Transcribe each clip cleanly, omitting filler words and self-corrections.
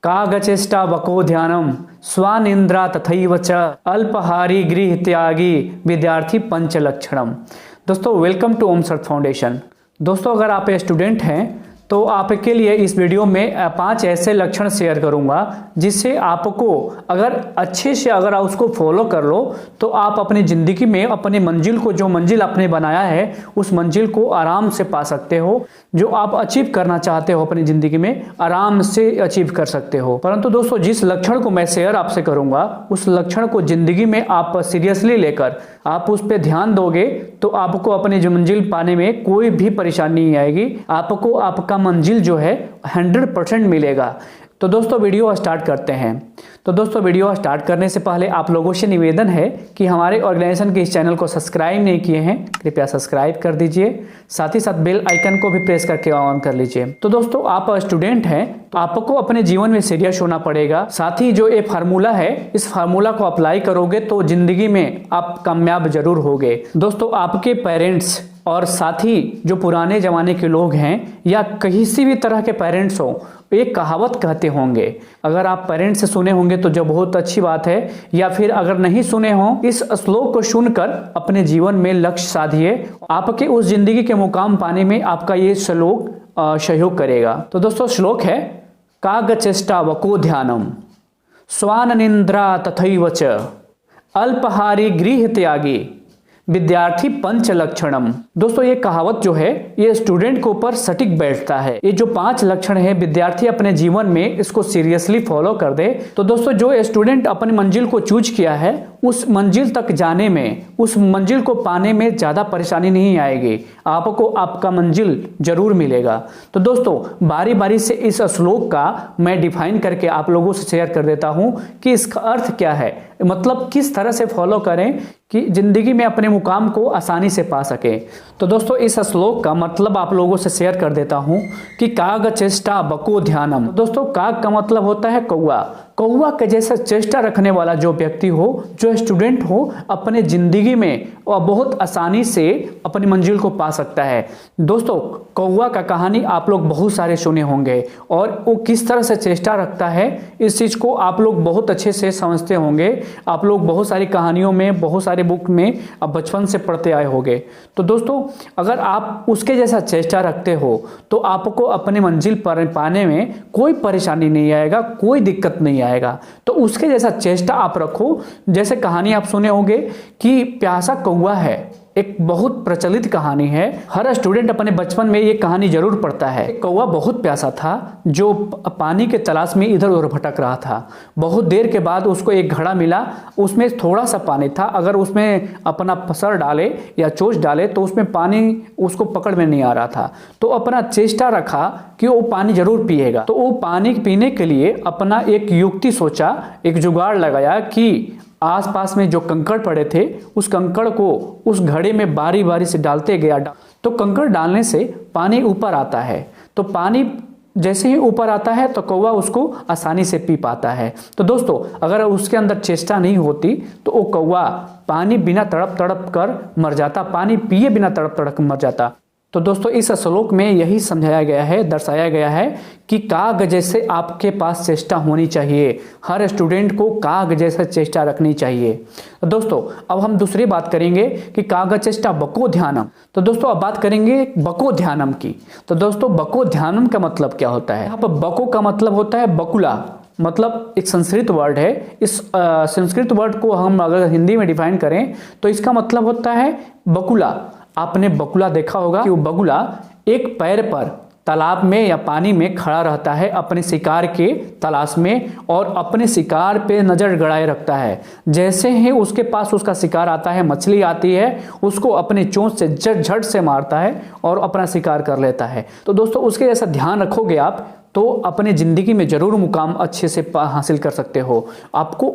कागचेष्टा वको ध्यानम स्वानिंद्रा तथैव च अल्पहारी गृह त्यागी विद्यार्थी पंच लक्षणम। दोस्तों welcome to Om search foundation. दोस्तों अगर आप स्टूडेंट हैं तो आपके लिए इस वीडियो में 5 ऐसे लक्षण शेयर करूंगा जिससे आपको अगर अच्छे से अगर आप उसको फॉलो कर लो तो आप अपनी ज़िंदगी में अपने मंजिल को, जो मंजिल आपने बनाया है उस मंजिल को आराम से पा सकते हो। जो आप अचीव करना चाहते हो अपनी ज़िंदगी में आराम से अचीव कर सकते हो। परंतु दोस्तों जिस लक्षण को मैं शेयर आपसे करूंगा उस लक्षण को ज़िंदगी में आप सीरियसली लेकर आप उस पर ध्यान दोगे तो आपको अपनी मंजिल पाने में कोई भी परेशानी नहीं आएगी। आपको आपका मंजिल जो है 100% मिलेगा। तो दोस्तों वीडियो स्टार्ट करते हैं। तो दोस्तों वीडियो स्टार्ट करने से पहले आप लोगों से निवेदन है कि हमारे ऑर्गेनाइजेशन के इस चैनल को सब्सक्राइब नहीं किए हैं कृपया सब्सक्राइब कर दीजिए, साथ ही साथ बेल आइकन को भी प्रेस करके ऑन कर लीजिए। तो दोस्तों आप स्टूडेंट हैं तो आपको अपने जीवन में सीरियस होना पड़ेगा। साथ ही जो ये फार्मूला है इस फार्मूला को अप्लाई करोगे तो जिंदगी में आप कामयाब जरूर होगे। दोस्तों आपके पेरेंट्स और साथ ही जो पुराने ज़माने के लोग हैं या किसी भी तरह के पेरेंट्स हो एक कहावत कहते होंगे। अगर आप पेरेंट्स से सुने होंगे तो जो बहुत अच्छी बात है, या फिर अगर नहीं सुने हो इस श्लोक को सुनकर अपने जीवन में लक्ष्य साधिए। आपके उस जिंदगी के मुकाम पाने में आपका ये श्लोक सहयोग करेगा। तो दोस्तों श्लोक है कागचेष्टा वको ध्यानम स्वानिंद्रा तथैव च अल्पहारी गृह त्यागी विद्यार्थी पंच लक्षणम। दोस्तों ये कहावत जो है ये स्टूडेंट के ऊपर सटीक बैठता है। ये जो 5 लक्षण है विद्यार्थी अपने जीवन में इसको सीरियसली फॉलो कर दे तो दोस्तों जो स्टूडेंट अपनी मंजिल को चूज किया है उस मंजिल तक जाने में, उस मंजिल को पाने में ज़्यादा परेशानी नहीं आएगी। आपको आपका मंजिल जरूर मिलेगा। तो दोस्तों बारी बारी से इस श्लोक का मैं डिफाइन करके आप लोगों से शेयर कर देता हूँ कि इसका अर्थ क्या है, मतलब किस तरह से फॉलो करें कि जिंदगी में अपने मुकाम को आसानी से पा सके। तो दोस्तों इस श्लोक का मतलब आप लोगों से शेयर कर देता हूं कि कागचेष्टा वको ध्यानम। दोस्तों काग का मतलब होता है कौवा। कौवा के जैसा चेष्टा रखने वाला जो व्यक्ति हो, जो स्टूडेंट हो अपने जिंदगी में और बहुत आसानी से अपनी मंजिल को पा सकता है। दोस्तों कौवा का कहानी आप लोग बहुत सारे सुने होंगे और वो किस तरह से चेष्टा रखता है इस चीज़ को आप लोग बहुत अच्छे से समझते होंगे। आप लोग बहुत सारी कहानियों में, बहुत सारे बुक में अब बचपन से पढ़ते आए होंगे। तो दोस्तों अगर आप उसके जैसा चेष्टा रखते हो तो आपको अपने मंजिल पर पाने में कोई परेशानी नहीं आएगा, कोई दिक्कत नहीं आएगा। तो उसके जैसा चेष्टा आप रखो। जैसे कहानी आप सुने होंगे कि प्यासा कौवा है, एक बहुत प्रचलित कहानी है। हर स्टूडेंट अपने बचपन में ये कहानी जरूर पढ़ता है। कौवा बहुत प्यासा था जो पानी के तलाश में इधर उधर भटक रहा था। बहुत देर के बाद उसको एक घड़ा मिला, उसमें थोड़ा सा पानी था। अगर उसमें अपना सर डाले या चोंच डाले तो उसमें पानी उसको पकड़ में नहीं आ रहा था। तो अपना चेष्टा रखा कि वो पानी जरूर पिएगा। तो वो पानी पीने के लिए अपना एक युक्ति सोचा, एक जुगाड़ लगाया कि आसपास में जो कंकड़ पड़े थे उस कंकड़ को उस घड़े में बारी बारी से डालते गया। तो कंकड़ डालने से पानी ऊपर आता है। तो पानी जैसे ही ऊपर आता है तो कौवा उसको आसानी से पी पाता है। तो दोस्तों अगर उसके अंदर चेष्टा नहीं होती तो वो कौवा पानी बिना तड़प तड़प कर मर जाता, पानी पिए बिना तड़प तड़प मर जाता। तो दोस्तों इस श्लोक में यही समझाया गया है, दर्शाया गया है कि काग जैसे आपके पास चेष्टा होनी चाहिए। हर स्टूडेंट को काग जैसा चेष्टा रखनी चाहिए। तो दोस्तों अब हम दूसरी बात करेंगे कि कागचेष्टा वको ध्यानम। तो दोस्तों अब बात करेंगे वको ध्यानम की। तो दोस्तों वको ध्यानम का मतलब क्या होता है? यहाँ पर वको का मतलब होता है बकुला, मतलब एक संस्कृत वर्ड है। इस संस्कृत वर्ड को हम अगर हिंदी में डिफाइन करें तो इसका मतलब होता है बकुला। आपने बकुला देखा होगा कि वो बगुला एक पैर पर तालाब में या पानी में खड़ा रहता है अपने शिकार के तलाश में और अपने शिकार पे नज़र गड़ाए रखता है। जैसे ही उसके पास उसका शिकार आता है, मछली आती है, उसको अपने चोंच से झट से मारता है और अपना शिकार कर लेता है। तो दोस्तों उसके जैसा ध्यान रखोगे आप तो अपने ज़िंदगी में ज़रूर मुकाम अच्छे से हासिल कर सकते हो। आपको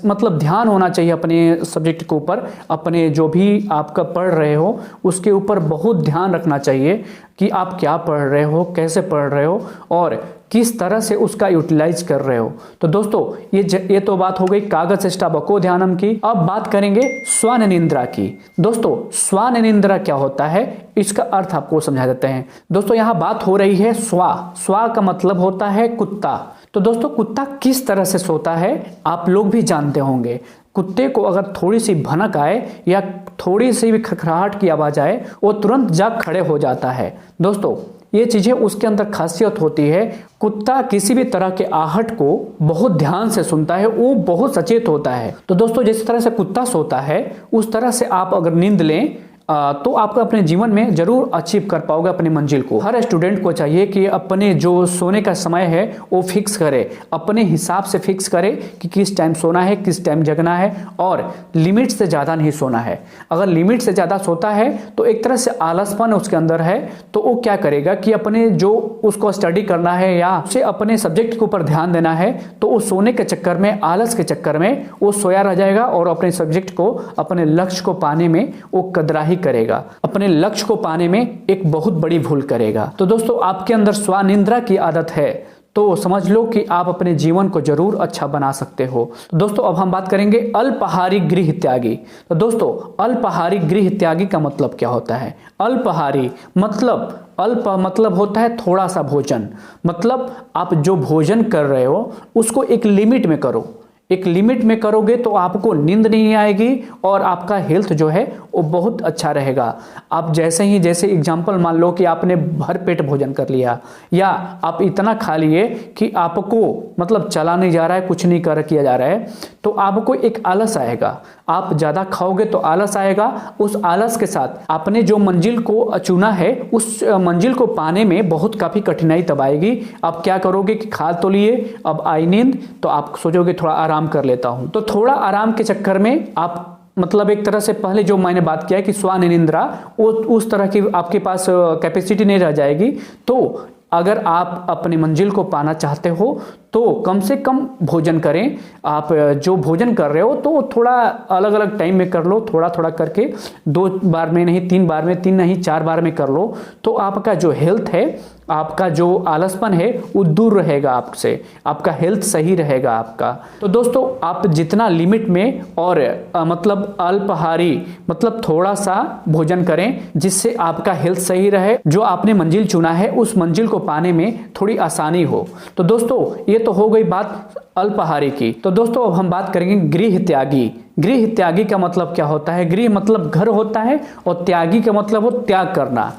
मतलब ध्यान होना चाहिए अपने सब्जेक्ट के ऊपर, अपने जो भी आपका पढ़ रहे हो उसके ऊपर बहुत ध्यान रखना चाहिए कि आप क्या पढ़ रहे हो, कैसे पढ़ रहे हो और किस तरह से उसका यूटिलाइज कर रहे हो। तो दोस्तों ये तो बात हो गई कागचेष्टा वको ध्यानम की। अब बात करेंगे स्वानिंद्रा की। दोस्तों स्वानिंद्रा क्या होता है इसका अर्थ आपको समझा देते हैं। दोस्तों यहाँ बात हो रही है स्वा का मतलब होता है कुत्ता। तो दोस्तों कुत्ता किस तरह से सोता है आप लोग भी जानते होंगे। कुत्ते को अगर थोड़ी सी भनक आए या थोड़ी सी भी खखराहट की आवाज आए वो तुरंत जाग खड़े हो जाता है। दोस्तों ये चीजें उसके अंदर खासियत होती है। कुत्ता किसी भी तरह के आहट को बहुत ध्यान से सुनता है, वो बहुत सचेत होता है। तो दोस्तों जिस तरह से कुत्ता सोता है उस तरह से आप अगर नींद लें तो आप अपने जीवन में जरूर अचीव कर पाओगे अपनी मंजिल को। हर स्टूडेंट को चाहिए कि अपने जो सोने का समय है वो फिक्स करे, अपने हिसाब से फिक्स करे कि किस टाइम सोना है, किस टाइम जगना है, और लिमिट से ज़्यादा नहीं सोना है। अगर लिमिट से ज़्यादा सोता है तो एक तरह से आलसपन उसके अंदर है, तो वो क्या करेगा कि अपने जो उसको स्टडी करना है या उसे अपने सब्जेक्ट के ऊपर ध्यान देना है तो वो सोने के चक्कर में, आलस के चक्कर में वो सोया रह जाएगा और अपने सब्जेक्ट को, अपने लक्ष्य को पाने में वो कदराही करेगा, अपने लक्ष्य को पाने में एक बहुत बड़ी भूल करेगा। तो दोस्तों आपके अंदर स्वानिंद्रा की आदत है तो समझ लो कि आप अपने जीवन को जरूर अच्छा बना सकते हो। तो दोस्तों अब हम बात करेंगे अल्पाहारी गृह त्यागी। तो दोस्तों अल्पाहारी गृह त्यागी का मतलब क्या होता है? अल्पाहारी मतलब, अल्प मतलब होता है थोड़ा सा भोजन, मतलब आप जो भोजन कर रहे हो उसको एक लिमिट में करो। एक लिमिट में करोगे तो आपको नींद नहीं आएगी और आपका हेल्थ जो है वो बहुत अच्छा रहेगा। आप जैसे एग्जांपल मान लो कि आपने भर पेट भोजन कर लिया या आप इतना खा लिए कि आपको मतलब चला नहीं जा रहा है, कुछ नहीं किया जा रहा है, तो आपको एक आलस आएगा। आप ज़्यादा खाओगे तो आलस आएगा। उस आलस के साथ आपने जो मंजिल को चुना है उस मंजिल को पाने में काफ़ी कठिनाई तब आएगी। आप क्या करोगे कि खा तो लिए, अब आई नींद, तो आप सोचोगे थोड़ा आराम कर लेता हूं। तो थोड़ा आराम के चक्कर में आप मतलब एक तरह से पहले जो मैंने बात किया कि स्वानिंद्रा, वो उस तरह की आपके पास कैपेसिटी नहीं रह जाएगी। तो अगर आप अपनी मंजिल को पाना चाहते हो तो कम से कम भोजन करें। आप जो भोजन कर रहे हो तो थोड़ा अलग अलग टाइम में कर लो, थोड़ा थोड़ा करके, 2 बार में नहीं, 3 बार में, 3 नहीं 4 बार में कर लो। तो आपका जो हेल्थ है, आपका जो आलसपन है वो दूर रहेगा आपसे, आपका हेल्थ सही रहेगा आपका। तो दोस्तों आप जितना लिमिट में और मतलब अल्पाहारी मतलब थोड़ा सा भोजन करें जिससे आपका हेल्थ सही रहे, जो आपने मंजिल चुना है उस मंजिल को पाने में थोड़ी आसानी हो। तो दोस्तों ये तो हो गई बात अल्पाहारी की। तो दोस्तों अब हम बात करेंगे गृह त्यागी। गृह त्यागी का मतलब क्या होता है? गृह मतलब घर होता है और त्यागी का मतलब हो त्याग करना।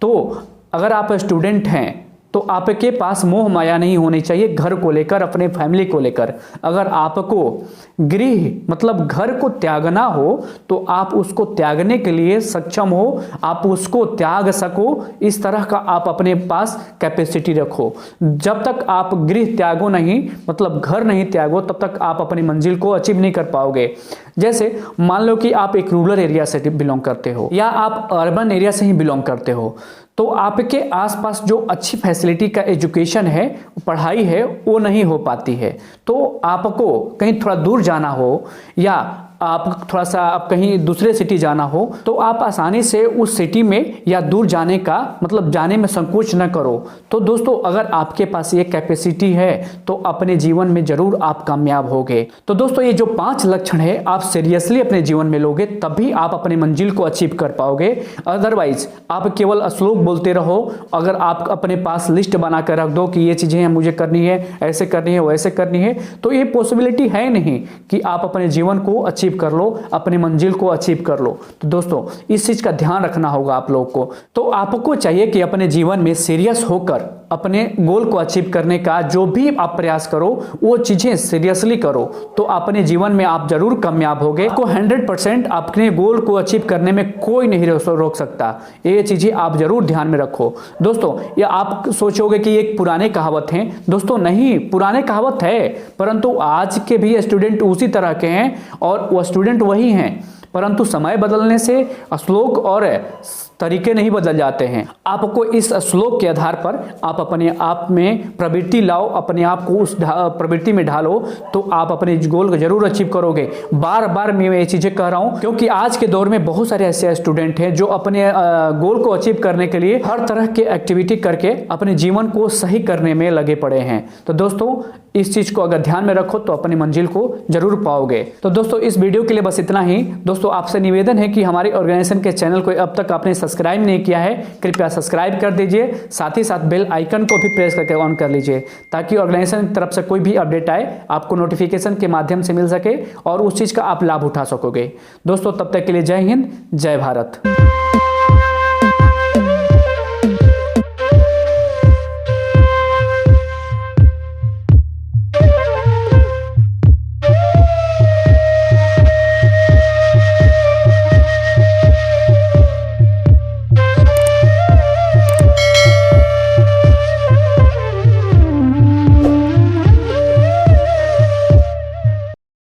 तो अगर आप स्टूडेंट हैं तो आपके पास मोह माया नहीं होनी चाहिए घर को लेकर, अपने फैमिली को लेकर। अगर आपको गृह मतलब घर को त्यागना हो तो आप उसको त्यागने के लिए सक्षम हो, आप उसको त्याग सको, इस तरह का आप अपने पास कैपेसिटी रखो। जब तक आप गृह त्यागो नहीं, मतलब घर नहीं त्यागो, तब तक आप अपनी मंजिल को अचीव नहीं कर पाओगे। जैसे मान लो कि आप एक रूरल एरिया से बिलोंग करते हो या आप अर्बन एरिया से ही बिलोंग करते हो, तो आपके आसपास जो अच्छी फैसिलिटी का एजुकेशन है, पढ़ाई है, वो नहीं हो पाती है। तो आपको कहीं थोड़ा दूर जाना हो या आप थोड़ा सा आप कहीं दूसरे सिटी जाना हो तो आप आसानी से उस सिटी में या दूर जाने का मतलब जाने में संकोच न करो। तो दोस्तों अगर आपके पास ये कैपेसिटी है तो अपने जीवन में जरूर आप कामयाब होगे। तो दोस्तों ये जो 5 लक्षण है आप सीरियसली अपने जीवन में लोगे तभी आप अपने मंजिल को अचीव कर पाओगे। अदरवाइज आप केवल श्लोक बोलते रहो। अगर आप अपने पास लिस्ट बना कर रख दो कि ये चीजें मुझे करनी है, ऐसे करनी है, वैसे करनी है, तो ये पॉसिबिलिटी है नहीं कि आप अपने जीवन को अचीव कर लो, अपनी मंजिल को अचीव कर लो। तो दोस्तों इस चीज का ध्यान रखना होगा आप लोगों को। तो आपको चाहिए कि अपने जीवन में सीरियस होकर अपने गोल को अचीव करने का जो भी आप प्रयास करो वो चीजें सीरियसली करो, तो अपने जीवन में आप जरूर कामयाब होगे। आपको 100% अपने गोल को अचीव करने में कोई नहीं रोक सकता। ये चीजें आप जरूर ध्यान में रखो। दोस्तों ये आप सोचोगे कि एक पुराने कहावत हैं, दोस्तों नहीं, पुराने कहावत है, परंतु आज के भी स्टूडेंट उसी तरह के हैं और वो स्टूडेंट वही हैं, परंतु समय बदलने से श्लोक और तरीके नहीं बदल जाते हैं। आपको इस श्लोक के आधार पर आप अपने आप में प्रवृत्ति लाओ, अपने आप को उस प्रवृत्ति में ढालो, तो आप अपने गोल को जरूर अचीव करोगे। बार बार मैं ये चीजें कह रहा हूं क्योंकि आज के दौर में बहुत सारे ऐसे स्टूडेंट हैं जो अपने गोल को अचीव करने के लिए हर तरह के एक्टिविटी करके अपने जीवन को सही करने में लगे पड़े हैं। तो दोस्तों इस चीज को अगर ध्यान में रखो तो अपनी मंजिल को जरूर पाओगे। तो दोस्तों इस वीडियो के लिए बस इतना ही। दोस्तों आपसे निवेदन है कि हमारे ऑर्गेनाइजेशन के चैनल को अब तक आपने सब्सक्राइब नहीं किया है कृपया सब्सक्राइब कर दीजिए, साथ ही साथ बेल आइकन को भी प्रेस करके ऑन कर लीजिए ताकि ऑर्गेनाइजेशन की तरफ से कोई भी अपडेट आए आपको नोटिफिकेशन के माध्यम से मिल सके और उस चीज़ का आप लाभ उठा सकोगे। दोस्तों तब तक के लिए जय हिंद, जय भारत।